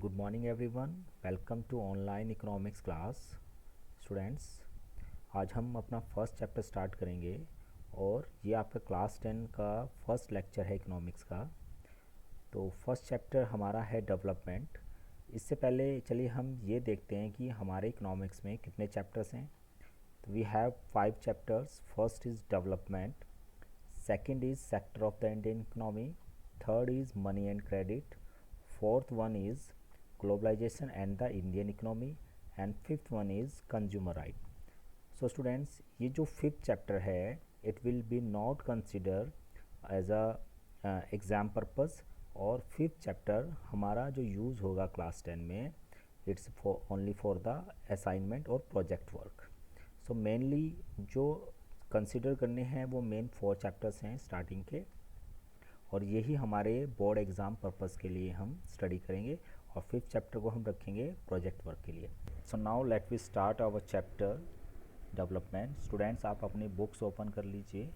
Good morning everyone, welcome to online economics class. Students, आज हम अपना फर्स्ट चैप्टर स्टार्ट करेंगे और ये आपका क्लास 10 का फर्स्ट लेक्चर है इकोनॉमिक्स का। तो फर्स्ट चैप्टर हमारा है डेवलपमेंट। इससे पहले चलिए हम ये देखते हैं कि हमारे इकोनॉमिक्स में कितने चैप्टर्स हैं। तो we have 5 chapters. First is development, second is sector of the Indian economy, third is money and credit, fourth one is globalization and the Indian economy, and fifth one is consumer right. So students, ये जो fifth chapter है it will be not considered as a exam purpose, और fifth chapter हमारा जो use होगा class 10 में it's for only for the assignment और project work. So mainly जो consider करने हैं वो main 4 chapters हैं स्टार्टिंग के, और यही हमारे बोर्ड एग्ज़ाम पर्पज़ के लिए हम स्टडी करेंगे, और फिफ्थ चैप्टर को हम रखेंगे प्रोजेक्ट वर्क के लिए। So now let we start our chapter development. Students, आप अपनी बुक्स ओपन कर लीजिए,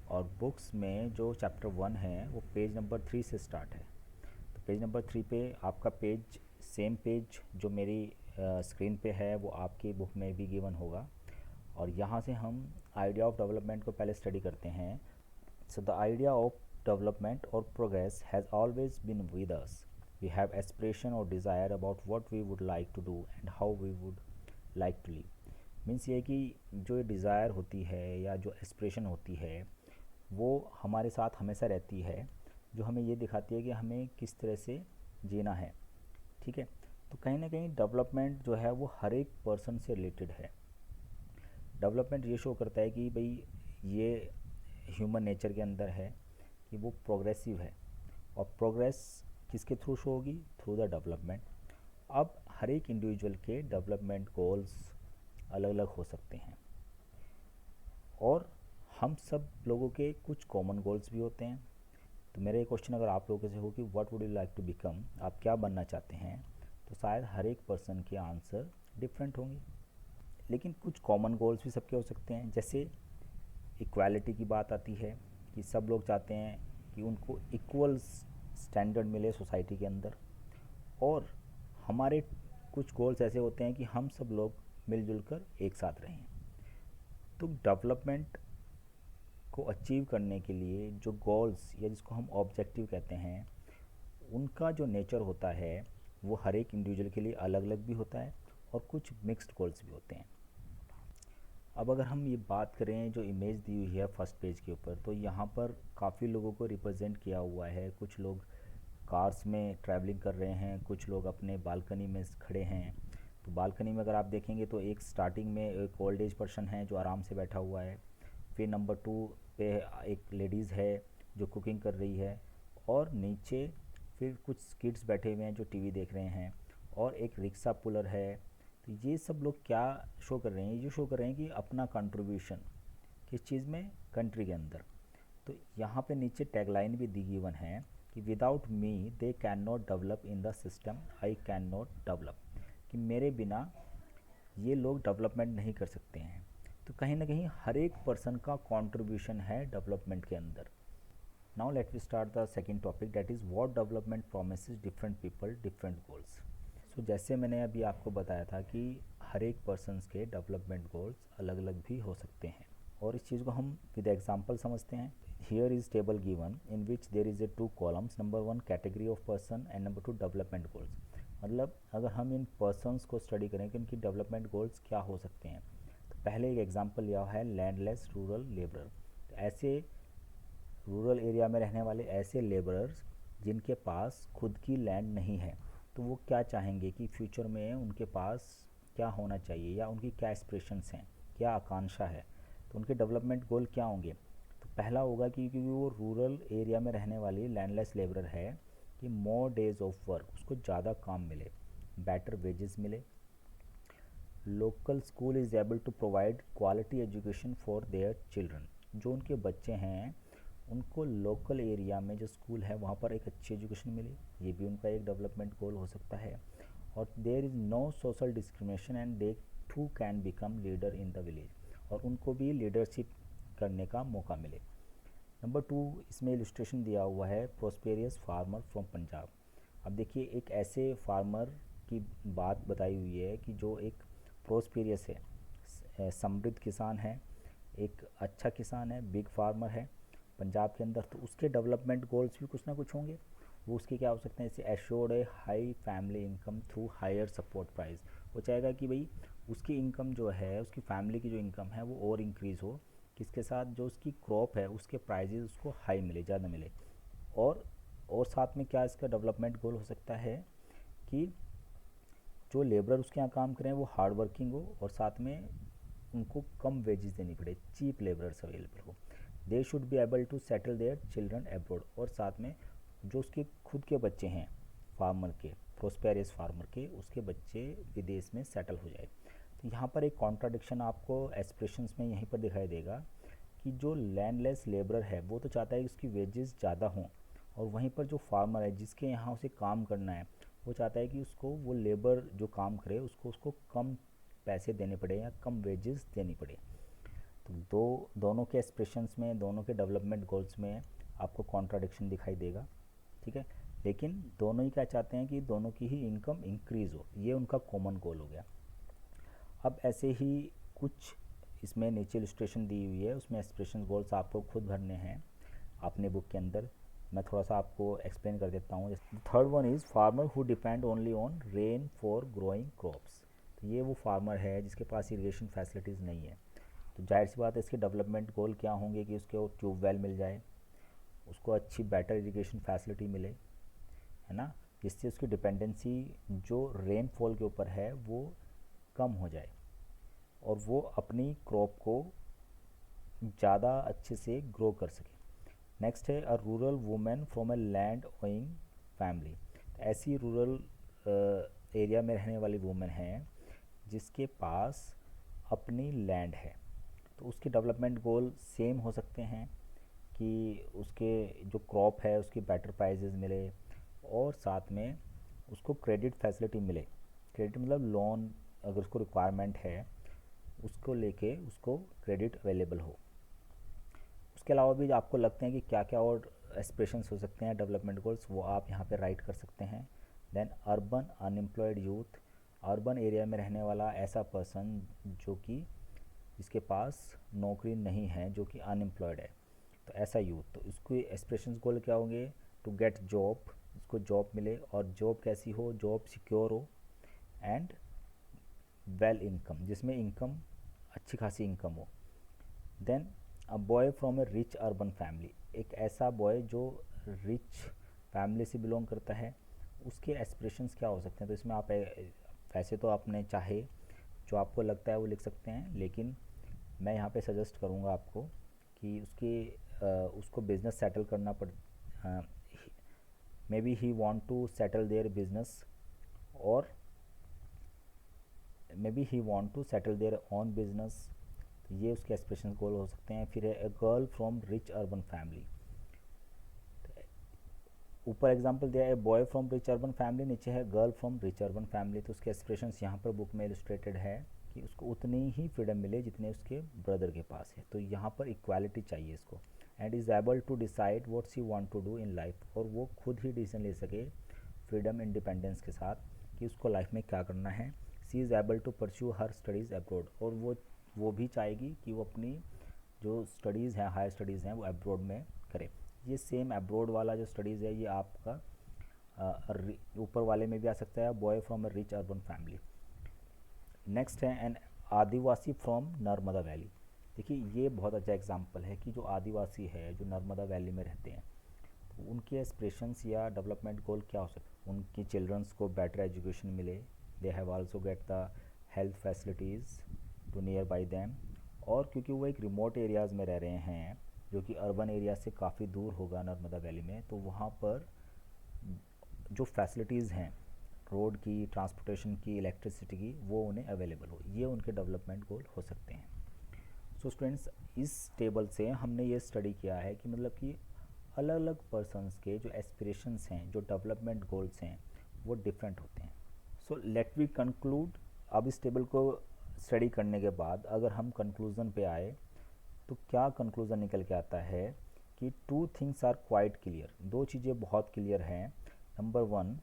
और बुक्स में जो चैप्टर 1 है वो पेज नंबर 3 से स्टार्ट है। तो पेज नंबर 3 पे आपका पेज, सेम पेज जो मेरी स्क्रीन पे है वो आपकी बुक में भी गिवन होगा, और यहाँ से हम आइडिया ऑफ डेवलपमेंट को पहले स्टडी करते हैं। So the idea of development or progress has always been with us. We have aspiration or desire about what we would like to do and how we would like to live. Means ये कि जो desire होती है या जो aspiration होती है वो हमारे साथ हमेशा रहती है, जो हमें ये दिखाती है कि हमें किस तरह से जीना है। ठीक है, तो कहीं ना कहीं डेवलपमेंट जो है वो हर एक पर्सन से रिलेटेड है। डेवलपमेंट ये शो करता है कि भाई ये ह्यूमन नेचर के अंदर है कि वो प्रोग्रेसिव है, और प्रोग्रेस किसके थ्रू शो होगी? Through the development. अब हर एक इंडिविजुअल के डेवलपमेंट गोल्स अलग अलग हो सकते हैं, और हम सब लोगों के कुछ कॉमन गोल्स भी होते हैं। तो मेरा ये क्वेश्चन अगर आप लोगों से हो कि what would you like to become, आप क्या बनना चाहते हैं, तो शायद हर एक पर्सन के आंसर डिफरेंट होंगे, लेकिन कुछ कॉमन गोल्स भी सबके हो सकते हैं। जैसे इक्वालिटी की बात आती है कि सब लोग चाहते हैं कि उनको इक्वल स्टैंडर्ड मिले सोसाइटी के अंदर, और हमारे कुछ गोल्स ऐसे होते हैं कि हम सब लोग मिलजुल कर एक साथ रहें। तो डेवलपमेंट को अचीव करने के लिए जो गोल्स, या जिसको हम ऑब्जेक्टिव कहते हैं, उनका जो नेचर होता है वो हर एक इंडिविजुअल के लिए अलग अलग भी होता है, और कुछ मिक्स्ड गोल्स भी होते हैं। अब अगर हम ये बात करें जो इमेज दी हुई है फर्स्ट पेज के ऊपर, तो यहाँ पर काफ़ी लोगों को रिप्रेजेंट किया हुआ है। कुछ लोग कार्स में ट्रैवलिंग कर रहे हैं, कुछ लोग अपने बालकनी में खड़े हैं। तो बालकनी में अगर आप देखेंगे तो एक स्टार्टिंग में एक ओल्ड एज पर्सन है जो आराम से बैठा हुआ है, फिर नंबर 2 पे एक लेडीज़ है जो कुकिंग कर रही है, और नीचे फिर कुछ किड्स बैठे हुए हैं जो टीवी देख रहे हैं, और एक रिक्शा पुलर है। तो ये सब लोग क्या शो कर रहे हैं? ये शो कर रहे हैं कि अपना कंट्रीब्यूशन किस चीज़ में? कंट्री के अंदर। तो यहाँ पे नीचे टैगलाइन भी दी गिवन है कि without me they can not develop in the system, I can not develop, कि मेरे बिना ये लोग डेवलपमेंट नहीं कर सकते हैं। तो कहीं ना कहीं हर एक पर्सन का कंट्रीब्यूशन है डेवलपमेंट के अंदर। Now let we start the second topic, that is what development promises different people different goals. So जैसे मैंने अभी आपको बताया था कि हर एक पर्सन्स के डेवलपमेंट गोल्स अलग अलग भी हो सकते हैं, और इस चीज़ को हम विद एग्जांपल समझते हैं। Here is table given in which there is a 2 columns, number 1 category of person and number 2 development goals. मतलब अगर हम इन पर्सन्स को स्टडी करें कि इनकी डेवलपमेंट गोल्स क्या हो सकते हैं, तो पहले एक एग्जाम्पल लिया है लैंडलेस रूरल लेबरर। तो ऐसे रूरल एरिया में रहने वाले ऐसे लेबरर्स जिनके पास खुद की लैंड नहीं है, तो वो क्या चाहेंगे कि फ्यूचर में उनके पास क्या होना चाहिए, या उनकी क्या एस्पिरेशंस हैं, क्या आकांक्षा है, तो उनके डेवलपमेंट गोल क्या होंगे। तो पहला होगा कि क्योंकि वो रूरल एरिया में रहने वाली लैंडलेस लेबरर है, कि मोर डेज ऑफ वर्क, उसको ज़्यादा काम मिले, बेटर वेजेस मिले, local school is able to provide quality education for their children, जो उनके बच्चे हैं उनको लोकल एरिया में जो स्कूल है वहाँ पर एक अच्छी एजुकेशन मिले, ये भी उनका एक डेवलपमेंट गोल हो सकता है। और there is no social discrimination and they too can become leader in the village, और उनको भी लीडरशिप करने का मौका मिले। नंबर 2 इसमें इलस्ट्रेशन दिया हुआ है प्रोस्पेरियस फार्मर फ्रॉम पंजाब। अब देखिए एक ऐसे फार्मर की बात बताई हुई है कि जो एक प्रोस्पेरियस है, समृद्ध किसान है, एक अच्छा किसान है, बिग फार्मर है पंजाब के अंदर, तो उसके डेवलपमेंट गोल्स भी कुछ ना कुछ होंगे। वो उसके क्या हो सकते हैं, जैसे assured a high family income through higher support price. वो चाहेगा कि भाई उसकी इनकम जो है, उसकी फैमिली की जो इनकम है वो और इंक्रीज़ हो, किसके साथ, जो उसकी क्रॉप है उसके प्राइजेस उसको हाई मिले, ज़्यादा मिले। और और साथ में क्या इसका डेवलपमेंट गोल हो सकता है कि जो लेबर उसके यहाँ काम करें वो हार्ड वर्किंग हो, और साथ में उनको कम वेजेस देनी पड़े, चीप लेबरर्स अवेलेबल हो। They should be able to settle their children abroad, और साथ में जो उसके खुद के बच्चे हैं फार्मर के, प्रोस्पेरियस फार्मर के, उसके बच्चे विदेश में सेटल हो जाए। तो यहाँ पर एक कॉन्ट्राडिक्शन आपको एस्पिरेशंस में यहीं पर दिखाई देगा कि जो लैंडलेस लेबरर है वो तो चाहता है कि उसकी वेजेस ज़्यादा हों, और वहीं पर जो फार्मर है जिसके यहाँ उसे काम करना है वो चाहता है कि उसको वो लेबर जो काम करे उसको कम पैसे देने पड़े या कम वेजेस देनी पड़े। तो दोनों के एक्सप्रेशंस में, दोनों के डेवलपमेंट गोल्स में आपको कॉन्ट्राडिक्शन दिखाई देगा, ठीक है। लेकिन दोनों ही क्या चाहते हैं कि दोनों की ही इनकम इंक्रीज़ हो, ये उनका कॉमन गोल हो गया। अब ऐसे ही कुछ इसमें नीचे इलस्ट्रेशन दी हुई है, उसमें एक्सप्रेशन गोल्स आपको खुद भरने हैं अपने बुक के अंदर। मैं थोड़ा सा आपको एक्सप्लेन कर देता हूँ। Third one is farmer who depend only on rain for growing crops. तो ये वो फार्मर है जिसके पास इरीगेशन फैसिलिटीज़ नहीं है। तो जाहिर सी बात है इसके डेवलपमेंट गोल क्या होंगे कि उसको ट्यूबवेल मिल जाए, उसको अच्छी बेटर इरीगेशन फैसिलिटी मिले, है ना, जिससे उसकी डिपेंडेंसी जो रेनफॉल के ऊपर है वो कम हो जाए, और वो अपनी क्रॉप को ज़्यादा अच्छे से ग्रो कर सके। नेक्स्ट है a rural women from a land owing family. ऐसी रूरल एरिया में रहने वाली वुमेन है जिसके पास अपनी लैंड है, तो उसके डेवलपमेंट गोल सेम हो सकते हैं कि उसके जो क्रॉप है उसकी बेटर प्राइजेस मिले, और साथ में उसको क्रेडिट फैसिलिटी मिले। क्रेडिट मतलब लोन, अगर उसको रिक्वायरमेंट है उसको लेके उसको क्रेडिट अवेलेबल हो। उसके अलावा भी आपको लगते हैं कि क्या क्या और एस्पिरेशंस हो सकते हैं डेवलपमेंट गोल्स, वो आप यहाँ पे राइट कर सकते हैं। Then urban unemployed youth, urban area में रहने वाला ऐसा पर्सन जो कि जिसके पास नौकरी नहीं है, जो कि अनएम्प्लॉयड है, तो ऐसा यूथ, तो इसके एस्पिरेशंस गोल क्या होंगे, टू गेट जॉब, उसको जॉब मिले, और जॉब कैसी हो, जॉब सिक्योर हो, एंड वेल इनकम, जिसमें इनकम अच्छी खासी इनकम हो। Then a boy from a rich urban family, एक ऐसा बॉय जो रिच फैमिली से बिलोंग करता है, उसके एस्पिरेशंस क्या हो सकते हैं। तो इसमें आप वैसे तो आपने चाहे जो आपको लगता है वो लिख सकते हैं, लेकिन मैं यहाँ पे सजेस्ट करूँगा आपको कि उसको बिज़नेस सेटल करना पड़, maybe he want to settle their business, और maybe he want to settle their own business. तो ये उसके एस्पिरेशन गोल हो सकते हैं। फिर है a girl from rich urban family, ऊपर एग्जांपल दिया है boy from rich urban family, नीचे है girl from rich urban family. तो उसके एस्पिरेशंस यहाँ पर बुक में इलस्ट्रेटेड है कि उसको उतनी ही फ्रीडम मिले जितने उसके ब्रदर के पास है। तो यहाँ पर इक्वालिटी चाहिए इसको, and is able to decide what she want to do in life, और वो खुद ही डिसीजन ले सके फ्रीडम इंडिपेंडेंस के साथ कि उसको लाइफ में क्या करना है। She is able to pursue her studies abroad, और वो भी चाहेगी कि वो अपनी जो स्टडीज़ हैं, हायर स्टडीज़ हैं, वो अब्रॉड में करे। ये सेम अब्रॉड वाला जो स्टडीज़ है ये आपका ऊपर वाले में भी आ सकता है, boy from a rich urban family. Next है an Adivasi from Narmada valley. देखिए ये बहुत अच्छा एग्जांपल है कि जो आदिवासी है जो नर्मदा वैली में रहते हैं, तो उनके एस्पिरेशंस या डेवलपमेंट गोल क्या हो सकते हैं। उनकी चिल्ड्रंस को बेटर एजुकेशन मिले, they have also get the health facilities to nearby them, और क्योंकि वो एक रिमोट एरियाज़ में रह रहे हैं जो कि अर्बन एरिया से काफ़ी दूर होगा नर्मदा वैली में, तो वहाँ पर जो फैसिलिटीज़ हैं रोड की, ट्रांसपोर्टेशन की, इलेक्ट्रिसिटी की, वो उन्हें अवेलेबल हो, ये उनके डेवलपमेंट गोल हो सकते हैं। सो स्टूडेंट्स, इस टेबल से हमने ये स्टडी किया है कि मतलब कि अलग अलग पर्सन्स के जो एस्पिरेशंस हैं, जो डेवलपमेंट गोल्स हैं, वो डिफरेंट होते हैं। So let we conclude. अब इस टेबल को स्टडी करने के बाद अगर हम कंक्लूज़न पे आए तो क्या कंक्लूज़न निकल के आता है कि two things are quite clear, दो चीज़ें बहुत क्लियर हैं। नंबर वन,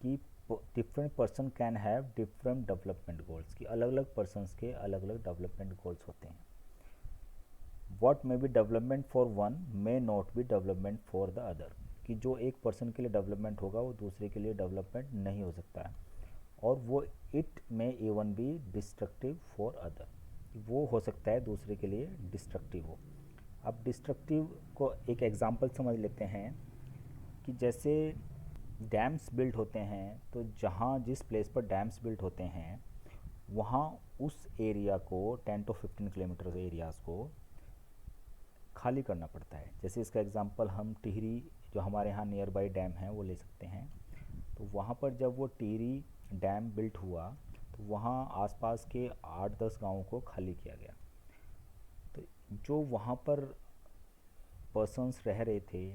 कि different person can have different development goals, कि अलग अलग पर्सनस के अलग अलग डेवलपमेंट गोल्स होते हैं। What may be development for one may not be development for the other, कि जो एक पर्सन के लिए डेवलपमेंट होगा वो दूसरे के लिए डेवलपमेंट नहीं हो सकता है। और वो it may even be destructive for other, वो हो सकता है दूसरे के लिए डिस्ट्रक्टिव हो। अब डिस्ट्रक्टिव को एक एग्जांपल समझ लेते हैं कि जैसे डैम्स बिल्ड होते हैं, तो जहाँ जिस प्लेस पर डैम्स बिल्ड होते हैं वहाँ उस एरिया को 10 to 15 किलोमीटर एरियाज़ को खाली करना पड़ता है। जैसे इसका एग्जांपल हम टिहरी, जो हमारे यहाँ नियर बाई डैम है, वो ले सकते हैं। तो वहाँ पर जब वो टिहरी डैम बिल्ट हुआ तो वहाँ आसपास के 8-10 गाँवों को खाली किया गया। तो जो वहाँ पर पर्सन्स रह रहे थे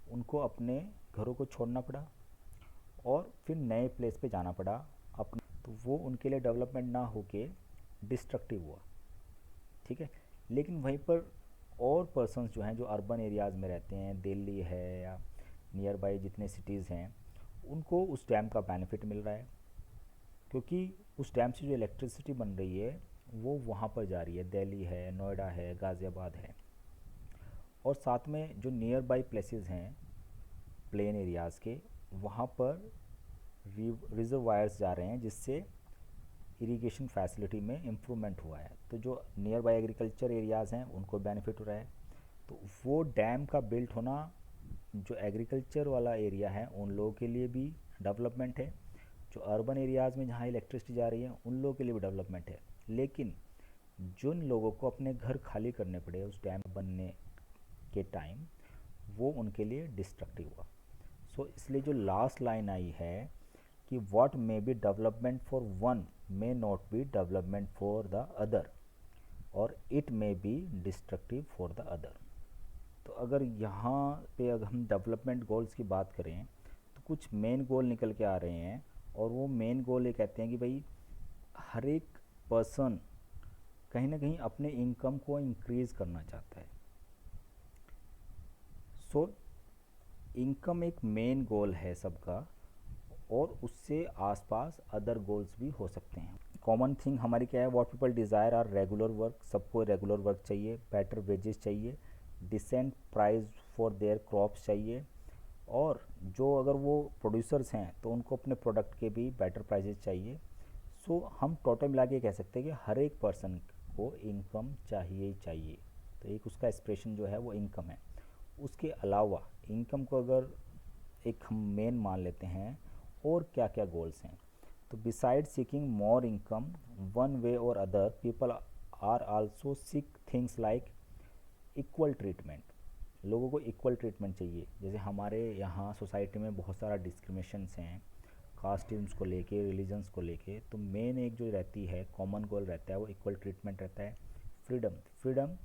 उनको अपने घरों को छोड़ना पड़ा और फिर नए प्लेस पे जाना पड़ा अपने, तो वो उनके लिए डेवलपमेंट ना होके डिस्ट्रक्टिव हुआ। ठीक है, लेकिन वहीं पर और पर्सन्स जो हैं जो अर्बन एरियाज़ में रहते हैं, दिल्ली है या नियर बाई जितने सिटीज़ हैं, उनको उस डैम का बेनिफिट मिल रहा है, क्योंकि उस डैम से जो इलेक्ट्रिसिटी बन रही है वो वहाँ पर जा रही है। दिल्ली है, नोएडा है, गाज़ियाबाद है। और साथ में जो नियर बाई प्लेसेस हैं प्लेन एरियाज़ के, वहाँ पर रिजर्वायर्स जा रहे हैं जिससे इरिगेशन फैसिलिटी में इम्प्रूवमेंट हुआ है। तो जो नियर बाई एग्रीकल्चर एरियाज़ हैं उनको बेनिफिट हो रहा है। तो वो डैम का बिल्ट होना जो एग्रीकल्चर वाला एरिया है उन लोगों के लिए भी डेवलपमेंट है, जो अर्बन एरियाज़ में जहाँ इलेक्ट्रिसिटी जा रही है उन लोगों के लिए भी डेवलपमेंट है। लेकिन जिन लोगों को अपने घर खाली करने पड़े उस डैम बनने के टाइम, वो उनके लिए डिस्ट्रक्टिव हुआ। सो इसलिए जो लास्ट लाइन आई है कि what may be development for one may not be development for the other और it may be destructive for the other. तो अगर यहाँ पे अगर हम डेवलपमेंट गोल्स की बात करें तो कुछ मेन गोल निकल के आ रहे हैं, और वो मेन गोल ये कहते हैं कि भाई हर एक पर्सन कहीं ना कहीं अपने इनकम को इंक्रीज़ करना चाहता है। सो इनकम एक मेन गोल है सबका, और उससे आसपास अदर गोल्स भी हो सकते हैं। कॉमन थिंग हमारी क्या है, what people desire are regular work, सबको रेगुलर वर्क चाहिए, बेटर वेजेस चाहिए, decent price for their crops चाहिए, और जो अगर वो प्रोड्यूसर्स हैं तो उनको अपने प्रोडक्ट के भी बेटर प्राइजेस चाहिए। सो हम टोटल मिला के कह सकते हैं कि हर एक पर्सन को इनकम चाहिए ही चाहिए। तो एक उसका एक्सप्रेशन जो है वो इनकम है। उसके अलावा इनकम को अगर एक हम मेन मान लेते हैं, और क्या क्या गोल्स हैं, तो beside seeking more income one way or other, people are also seek things like equal treatment. लोगों को इक्वल ट्रीटमेंट चाहिए। जैसे हमारे यहाँ सोसाइटी में बहुत सारा डिस्क्रिमिनेशंस हैं कास्टिम्स को लेके, रिलीजन्स को लेके। तो मेन एक जो रहती है कॉमन गोल रहता है वो इक्वल ट्रीटमेंट रहता है। फ्रीडम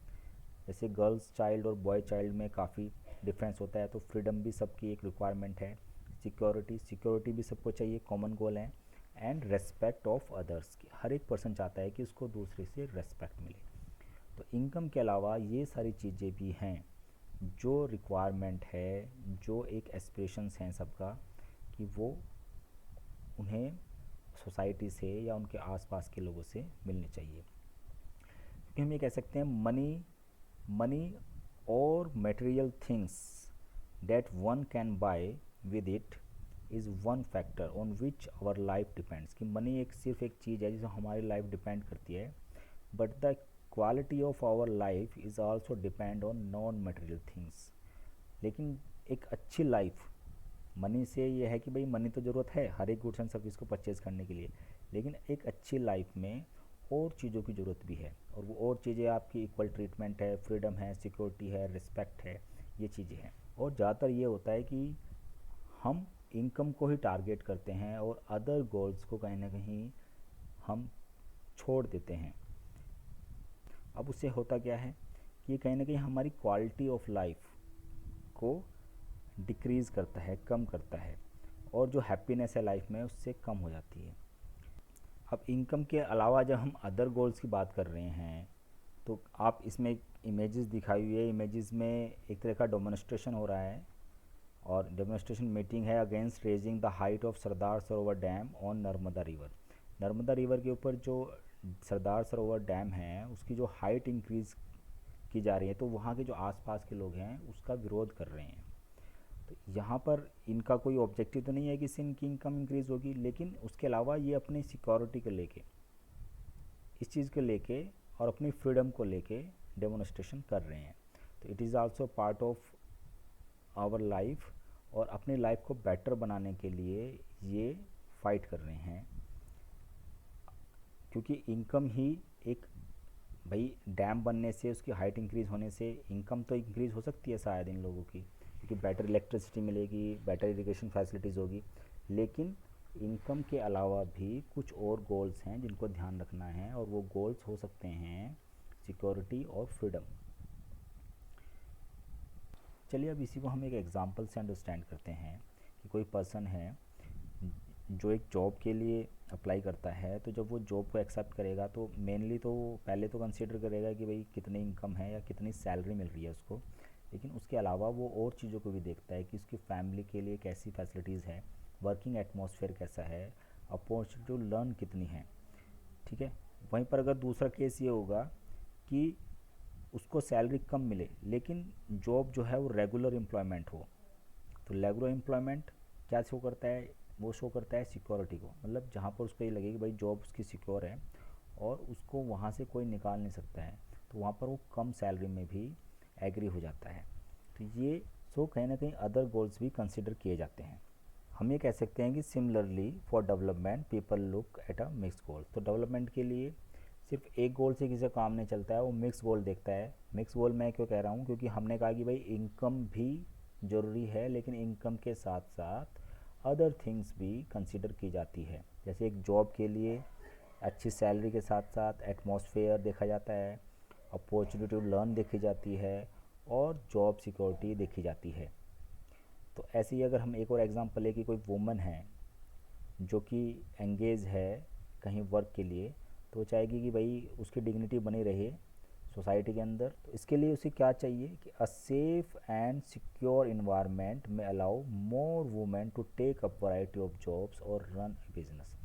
जैसे गर्ल्स चाइल्ड और बॉय चाइल्ड में काफ़ी डिफरेंस होता है, तो फ्रीडम भी सबकी एक रिक्वायरमेंट है। सिक्योरिटी भी सबको चाहिए, कॉमन गोल है। एंड रेस्पेक्ट ऑफ अदर्स, की हर एक पर्सन चाहता है कि उसको दूसरे से रेस्पेक्ट मिले। तो इनकम के अलावा ये सारी चीज़ें भी हैं जो रिक्वायरमेंट है, जो एक एस्पिरेशंस हैं सबका, कि वो उन्हें सोसाइटी से या उनके आसपास के लोगों से मिलनी चाहिए। क्योंकि हम ये कह सकते हैं मनी और material things that one can buy with it is one factor on which our life depends। कि मनी एक सिर्फ एक चीज़ है जिसे हमारी लाइफ डिपेंड करती है, but the quality of our life is also depend on non material things. लेकिन एक अच्छी लाइफ, मनी से ये है कि भाई मनी तो ज़रूरत है हर एक गुड्स एंड सर्विस को परचेज़ करने के लिए, लेकिन एक अच्छी लाइफ में और चीज़ों की ज़रूरत भी है। और वो और चीज़ें आपकी इक्वल ट्रीटमेंट है, फ्रीडम है, सिक्योरिटी है, रिस्पेक्ट है, ये चीज़ें हैं। और ज़्यादातर ये होता है कि हम इनकम को ही टारगेट करते हैं और अदर गोल्स को कहीं ना कहीं हम छोड़ देते हैं। अब उससे होता क्या है कि कहीं ना कहीं हमारी क्वालिटी ऑफ लाइफ को डिक्रीज़ करता है, कम करता है, और जो हैप्पीनेस है लाइफ में उससे कम हो जाती है। अब इनकम के अलावा जब हम अदर गोल्स की बात कर रहे हैं, तो आप इसमें इमेजेस दिखाई हुई है, इमेजेस में एक तरह का डेमोन्स्ट्रेशन हो रहा है और डेमोन्स्ट्रेशन मीटिंग है against raising the height of Sardar Sarovar dam on Narmada river. Narmada river के ऊपर जो सरदार सरोवर डैम है उसकी जो हाइट इंक्रीज़ की जा रही है, तो वहाँ के जो आसपास के लोग हैं उसका विरोध कर रहे हैं। तो यहाँ पर इनका कोई ऑब्जेक्टिव तो नहीं है कि इससे इनकी इनकम इंक्रीज़ होगी, लेकिन उसके अलावा ये अपनी सिक्योरिटी को लेके, इस चीज़ को लेके और अपनी फ्रीडम को लेके डेमोन्स्ट्रेशन कर रहे हैं। तो it is also part of our life, और अपनी लाइफ को बेटर बनाने के लिए ये फाइट कर रहे हैं। क्योंकि इनकम ही एक, भाई डैम बनने से, उसकी हाइट इंक्रीज़ होने से इनकम तो इंक्रीज़ हो सकती है शायद इन लोगों की, क्योंकि बेटर इलेक्ट्रिसिटी मिलेगी, बेटर इरिगेशन फैसिलिटीज़ होगी। लेकिन इनकम के अलावा भी कुछ और गोल्स हैं जिनको ध्यान रखना है, और वो गोल्स हो सकते हैं सिक्योरिटी और फ्रीडम। चलिए अब इसी को हम एक एग्जांपल से अंडरस्टैंड करते हैं कि कोई पर्सन है जो एक जॉब के लिए अप्लाई करता है। तो जब वो जॉब को एक्सेप्ट करेगा तो मेनली तो पहले तो कंसीडर करेगा कि भाई कितनी इनकम है या कितनी सैलरी मिल रही है उसको, लेकिन उसके अलावा वो और चीज़ों को भी देखता है कि उसकी फैमिली के लिए कैसी फैसिलिटीज़ है, वर्किंग एटमॉस्फेयर कैसा है, अपॉर्चुनिटी टू लर्न कितनी है। ठीक है। वहीं पर अगर दूसरा केस ये होगा कि उसको सैलरी कम मिले लेकिन जॉब जो है वो रेगुलर एम्प्लॉयमेंट हो, तो रेगुलर एम्प्लॉयमेंट क्या शो करता है, वो शो करता है सिक्योरिटी को। मतलब जहाँ पर उसको ये लगे कि भाई जॉब उसकी सिक्योर है और उसको वहाँ से कोई निकाल नहीं सकता है, तो वहाँ पर वो कम सैलरी में भी एग्री हो जाता है। तो ये सो कहीं ना कहीं अदर गोल्स भी कंसिडर किए जाते हैं। हम ये कह सकते हैं कि similarly for development people look at a mix goal. तो डेवलपमेंट के लिए सिर्फ एक गोल से किसी का काम नहीं चलता है, वो मिक्स गोल देखता है। मिक्स गोल मैं क्यों कह रहा हूँ, क्योंकि हमने कहा कि भाई इनकम भी ज़रूरी है, लेकिन इनकम के साथ साथ अदर थिंग्स भी कंसिडर की जाती है। जैसे एक जॉब के लिए अच्छी सैलरी के साथ साथ एटमॉस्फेयर देखा जाता है, अपॉर्चुनिटी टू लर्न देखी जाती है, और जॉब सिक्योरिटी देखी जाती है। तो ऐसे ही अगर हम एक और एग्जांपल ले कि कोई वुमन है जो कि एंगेज है कहीं वर्क के लिए, तो वो चाहेगी कि भाई उसकी डिग्निटी बनी रहे सोसाइटी के अंदर। तो इसके लिए उसे क्या चाहिए कि a safe and secure environment में allow more women to take up variety of jobs और रन बिजनेस,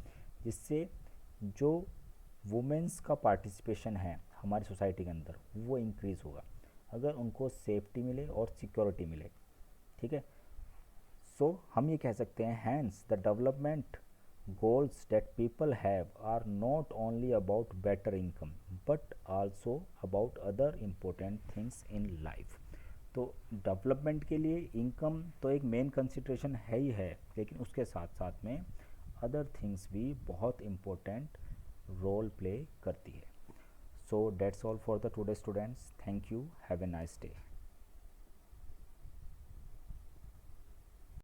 जिससे जो वुमेन्स का पार्टिसिपेशन है हमारी सोसाइटी के अंदर वो इंक्रीज़ होगा अगर उनको सेफ्टी मिले और सिक्योरिटी मिले। ठीक है। सो हम ये कह सकते हैं hence the development goals that people have are not only about better income but also about other important things in life। तो डेवलपमेंट के लिए इनकम तो एक मेन कंसिडरेशन है ही है, लेकिन उसके साथ साथ में अदर थिंग्स भी बहुत इम्पोर्टेंट रोल प्ले करती है। So that's all for the today students, thank you, have a nice day.